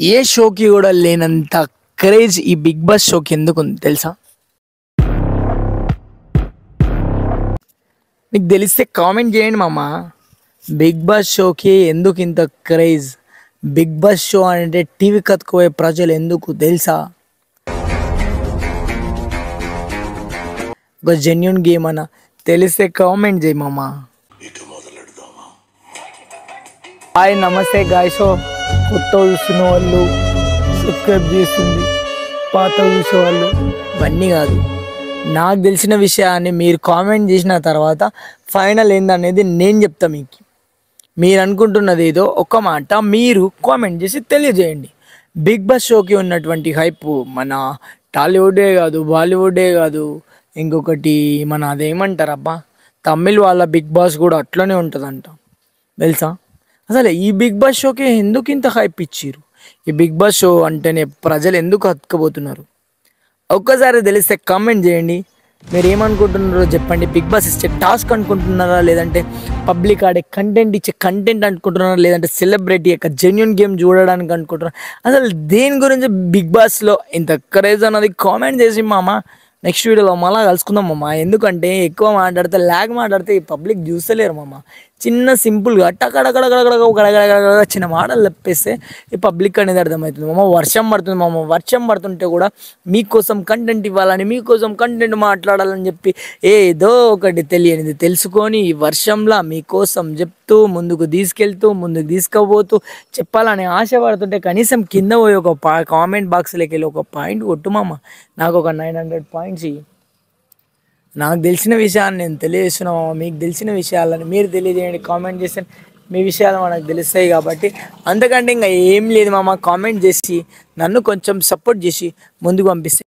ఏ షోకి కూడా లేనంత క్రేజ్ ఈ బిగ్ బాస్ షోకి ఎందుకు ఉంది తెలుసా? మీకు తెలిస్తే కామెంట్ చేయండి మామ. బిగ్ బాస్ షోకి ఎందుకు ఇంత క్రేజ్? బిగ్ బాస్ షో అంటే టీవీ కత్తుకుపోయే ప్రజలు ఎందుకు తెలుసా? ఒక జెన్యున్ గేమ్ అన్న తెలిస్తే కామెంట్ చేయి మామ. హాయ్ నమస్తే గాయ్స్. కొత్త చూస్తున్న వాళ్ళు సబ్స్క్రైబ్ చేస్తుంది, పాత చూసే వాళ్ళు ఇవన్నీ కాదు. నాకు తెలిసిన విషయాన్ని మీరు కామెంట్ చేసిన తర్వాత ఫైనల్ ఏందనేది నేను చెప్తా. మీకు మీరు అనుకుంటున్నది ఏదో ఒక మాట మీరు కామెంట్ చేసి తెలియజేయండి. బిగ్ బాస్ షోకి ఉన్నటువంటి హైప్ మన టాలీవుడే కాదు, బాలీవుడే కాదు, ఇంకొకటి మన అదేమంటారు అబ్బా, తమిళ్ వాళ్ళ బిగ్ బాస్ కూడా అట్లనే ఉంటుందంట తెలుసా? అసలు ఈ బిగ్ బాస్ షోకి ఎందుకు ఇంత హైప్ ఇచ్చిర్రు? ఈ బిగ్ బాస్ షో అంటేనే ప్రజలు ఎందుకు హత్తుకుపోతున్నారు? ఒక్కసారి తెలిస్తే కామెంట్ చేయండి. మీరు ఏమనుకుంటున్నారో చెప్పండి. బిగ్ బాస్ ఇచ్చే టాస్క్ అనుకుంటున్నారా, లేదంటే పబ్లిక్ ఆడే కంటెంట్ ఇచ్చే కంటెంట్ అనుకుంటున్నారా, లేదంటే సెలబ్రిటీ యొక్క జెన్యున్ గేమ్ చూడడానికి అనుకుంటున్నారా? అసలు దేని గురించి బిగ్ బాస్లో ఇంత క్రేజ్ అన్నది కామెంట్ చేసి మామ. నెక్స్ట్ వీడియోలో మళ్ళీ కలుసుకుందాం మామ. ఎందుకంటే ఎక్కువ మాట్లాడితే ల్యాగ్ మాట్లాడితే ఈ పబ్లిక్ చూస్తలేరు మామ. చిన్న సింపుల్గా టకడకడకడకడకడకడకడ చిన్న మాటలు తప్పేస్తే ఈ పబ్లిక్ అనేది అర్థమవుతుంది మామ. వర్షం పడుతుంది మామ. వర్షం పడుతుంటే కూడా మీకోసం కంటెంట్ ఇవ్వాలని, మీకోసం కంటెంట్ మాట్లాడాలని చెప్పి ఏదో ఒకటి తెలియనిది తెలుసుకొని ఈ వర్షంలో మీకోసం చెప్తూ ముందుకు తీసుకుపోతూ చెప్పాలని ఆశపడుతుంటే కనీసం కింద పోయి ఒక కామెంట్ బాక్స్లోకి వెళ్ళి ఒక పాయింట్ కొట్టు మామ. నాకు ఒక 900 పాయింట్స్ ఇవి. నాకు తెలిసిన విషయాన్ని నేను తెలియజేస్తున్నాము. మీకు తెలిసిన విషయాలని మీరు తెలియజేయండి. కామెంట్ చేస్తే మీ విషయాలు మనకు తెలుస్తాయి కాబట్టి అంతకంటే ఇంకా ఏం లేదు మామ. కామెంట్ చేసి నన్ను కొంచెం సపోర్ట్ చేసి ముందుకు పంపిస్తే